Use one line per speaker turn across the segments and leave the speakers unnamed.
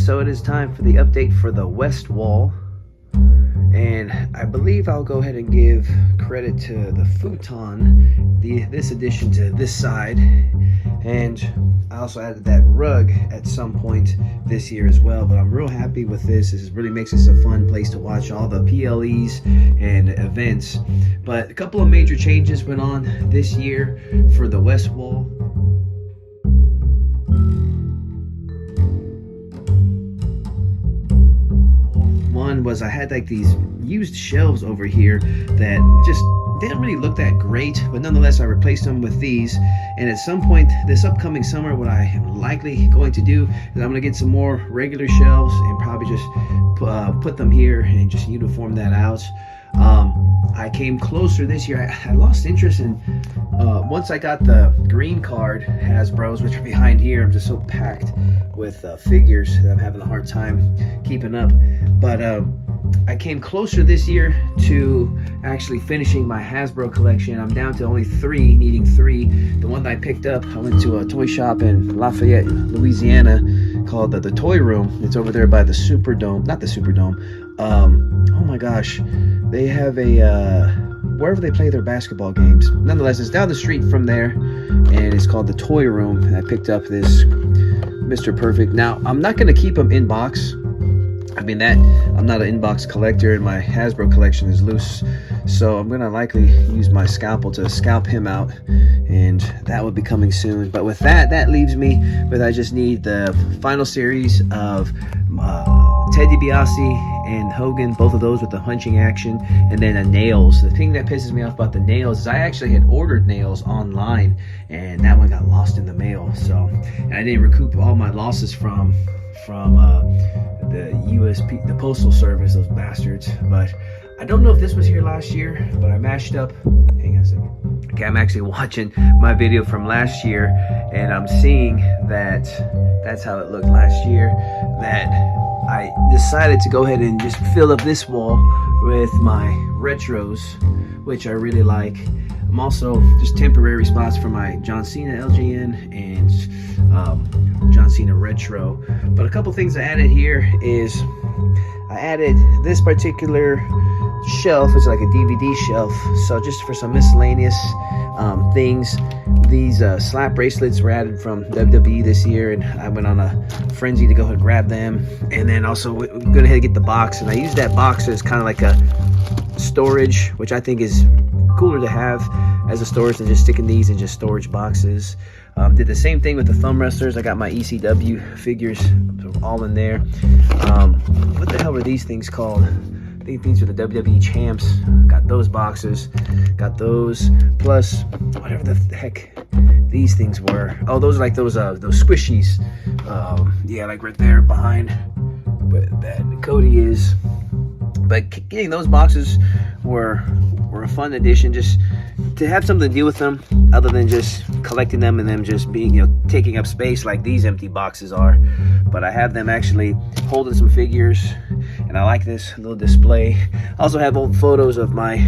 So it is time for the update for the west wall, and I believe I'll go ahead and give credit to the futon, this addition to this side, and I also added that rug at some point this year as well. But I'm real happy with this. This really makes this a fun place to watch all the PLEs and events. But a couple of major changes went on this year for the west wall. One was I had like these used shelves over here that just didn't really look that great, but nonetheless I replaced them with these. And at some point this upcoming summer, what I am likely going to do is I'm going to get some more regular shelves and probably just put them here and just uniform that out. I came closer this year. I lost interest in once I got the green card Hasbro's, which are behind here. I'm just so packed with figures that I'm having a hard time keeping up. But I came closer this year to actually finishing my Hasbro collection. I'm down to only needing three. The one that I picked up, I went to a toy shop in Lafayette, Louisiana, called the Toy Room. It's over there by the Superdome, not the Superdome. Oh my gosh, they have a wherever they play their basketball games. Nonetheless, it's down the street from there, and it's called the Toy Room. And I picked up this Mr. Perfect. Now, I'm not going to keep them in box. I mean, I'm not an inbox collector, and my Hasbro collection is loose, so I'm gonna likely use my scalpel to scalp him out, and that will be coming soon. But with that leaves me with, I just need the final series of Ted DiBiase and Hogan, both of those with the punching action, and then nails. The thing that pisses me off about the nails is I actually had ordered nails online, and that one got lost in the mail. So, and I didn't recoup all my losses from the USP, the Postal Service, those bastards. But I don't know if this was here last year, but I mashed up. Hang on a second. Okay, I'm actually watching my video from last year, and I'm seeing that that's how it looked last year. That I decided to go ahead and just fill up this wall with my retros, which I really like. I'm also just temporary spots for my John Cena LJN and John Cena retro. But a couple things I added here is I added this particular shelf. It's like a DVD shelf, so just for some miscellaneous things. These slap bracelets were added from WWE this year, and I went on a frenzy to go ahead and grab them. And then also we're going ahead and get the box, and I used that box as kind of like a storage, which I think is cooler to have as a storage than just sticking these in just storage boxes. Did the same thing with the thumb wrestlers. I got my ECW figures all in there. What the hell were these things called? I think these are the WWE champs. Got those boxes, got those, plus whatever the heck these things were. Oh, those are like those squishies. Yeah, like right there behind where that Cody is. But getting those boxes were a fun addition, just to have something to do with them other than just collecting them and them just being, taking up space like these empty boxes are. But I have them actually holding some figures, and I like this little display. I also have old photos of my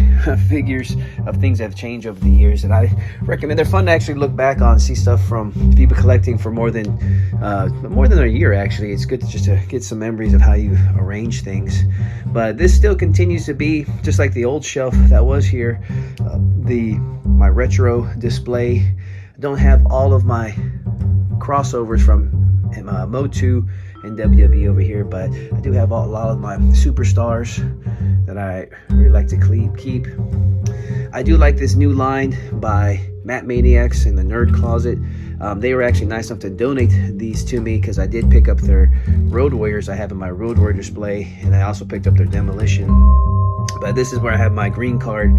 figures of things that have changed over the years, and I recommend they're fun to actually look back on, see stuff from people collecting for more than a year. Actually, it's good just to get some memories of how you arrange things. But this still continues to be just like the old shelf that was here. My retro display. I don't have all of my crossovers from Motu and WWE over here, but I do have a lot of my superstars that I really like to keep. I do like this new line by Matt Maniacs in the Nerd Closet. They were actually nice enough to donate these to me because I did pick up their Road Warriors I have in my Road Warrior display, and I also picked up their Demolition. But this is where I have my green card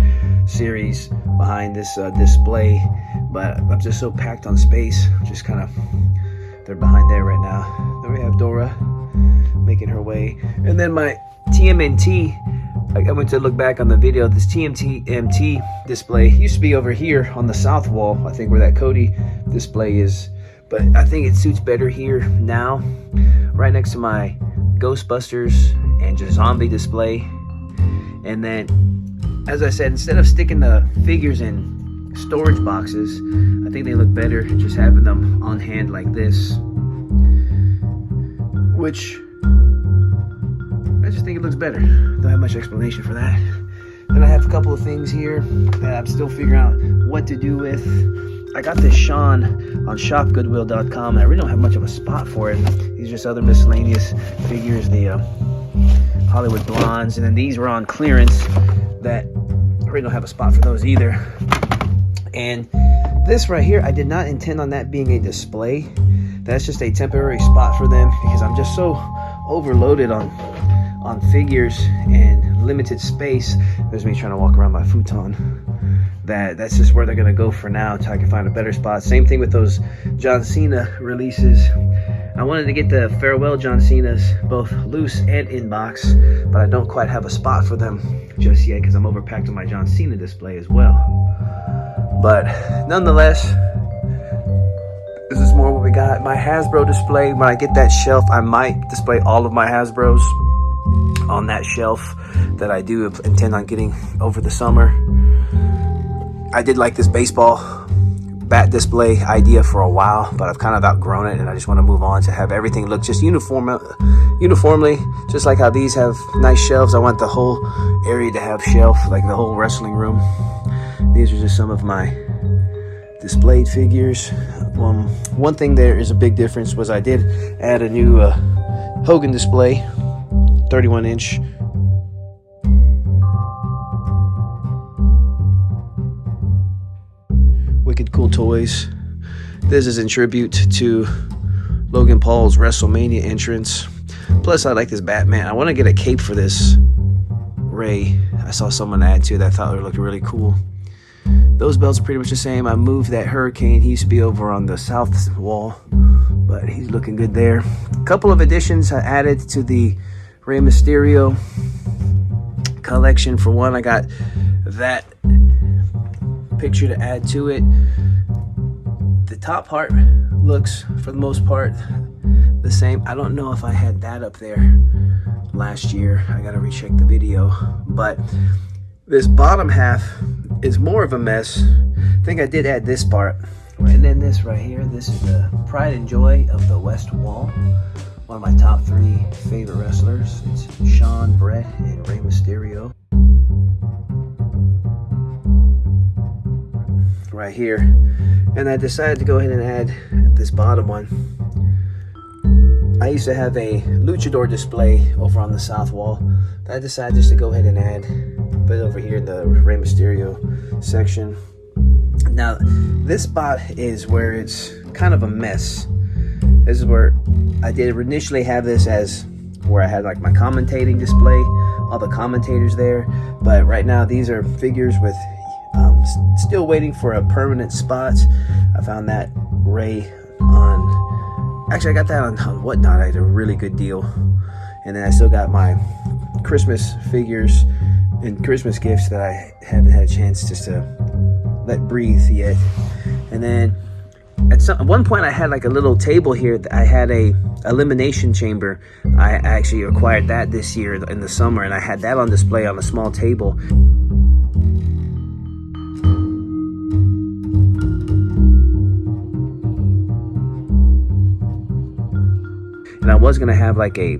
series behind this display. But I'm just so packed on space, just kind of, they're behind there right now. Then we have Dora making her way, and then my TMNT. I went to look back on the video. This TMNT display used to be over here on the south wall, I think, where that Cody display is, but I think it suits better here now, right next to my Ghostbusters and just zombie display. And then, as I said, instead of sticking the figures in storage boxes, I think they look better just having them on hand like this, which think it looks better. Don't have much explanation for that. Then I have a couple of things here that I'm still figuring out what to do with. I got this Sean on shopgoodwill.com. I really don't have much of a spot for it. These are just other miscellaneous figures, the Hollywood Blondes, and then these were on clearance that I really don't have a spot for those either. And this right here, I did not intend on that being a display. That's just a temporary spot for them because I'm just so overloaded on figures and limited space. There's me trying to walk around my futon. That's just where they're gonna go for now until I can find a better spot. Same thing with those John Cena releases. I wanted to get the farewell John Cena's both loose and in box, but I don't quite have a spot for them just yet because I'm overpacked on my John Cena display as well. But nonetheless, this is more what we got. My Hasbro display, when I get that shelf, I might display all of my Hasbros on that shelf that I do intend on getting over the summer. I did like this baseball bat display idea for a while, but I've kind of outgrown it and I just want to move on to have everything look just uniformly, just like how these have nice shelves. I want the whole area to have shelf, like the whole wrestling room. These are just some of my displayed figures. One thing there is a big difference was I did add a new Hogan display, 31-inch. Wicked Cool Toys. This is in tribute to Logan Paul's WrestleMania entrance. Plus, I like this Batman. I want to get a cape for this Ray. I saw someone add to that. I thought it looked really cool. Those belts are pretty much the same. I moved that Hurricane. He used to be over on the south wall, but he's looking good there. A couple of additions I added to the Rey Mysterio collection. For one, I got that picture to add to it. The top part looks, for the most part, the same. I don't know if I had that up there last year. I gotta recheck the video. But this bottom half is more of a mess. I think I did add this part. And then this right here, this is the Pride and Joy of the West Wall. One of my top 3 favorite wrestlers. It's Shawn, Bret, and Rey Mysterio. Right here. And I decided to go ahead and add this bottom one. I used to have a luchador display over on the south wall. I decided just to go ahead and add, put it over here in the Rey Mysterio section. Now, this spot is where it's kind of a mess. This is where I did initially have this as where I had like my commentating display, all the commentators there. But right now, these are figures with still waiting for a permanent spot. I found that Ray on, actually I got that on Whatnot. I had a really good deal. And then I still got my Christmas figures and Christmas gifts that I haven't had a chance just to let breathe yet. And then at one point I had like a little table here that I had a elimination chamber. I actually acquired that this year in the summer, and I had that on display on a small table. And I was gonna have like a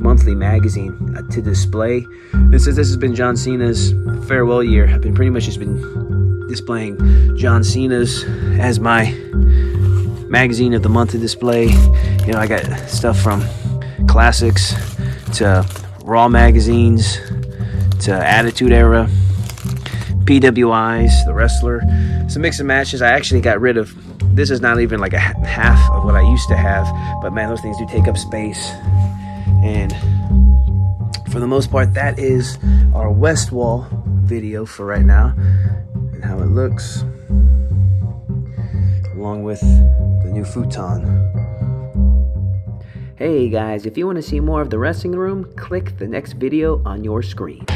monthly magazine to display. This has been John Cena's farewell year. I've been pretty much just been displaying John Cena's as my magazine of the month to display. You know, I got stuff from classics to Raw magazines to Attitude Era, PWIs, The Wrestler. Some mix and matches. I actually got rid of, this is not even like a half of what I used to have, but man, those things do take up space. And for the most part, that is our West Wall video for right now and how it looks, along with the new futon. Hey guys, if you want to see more of the Wrestling Room, click the next video on your screen.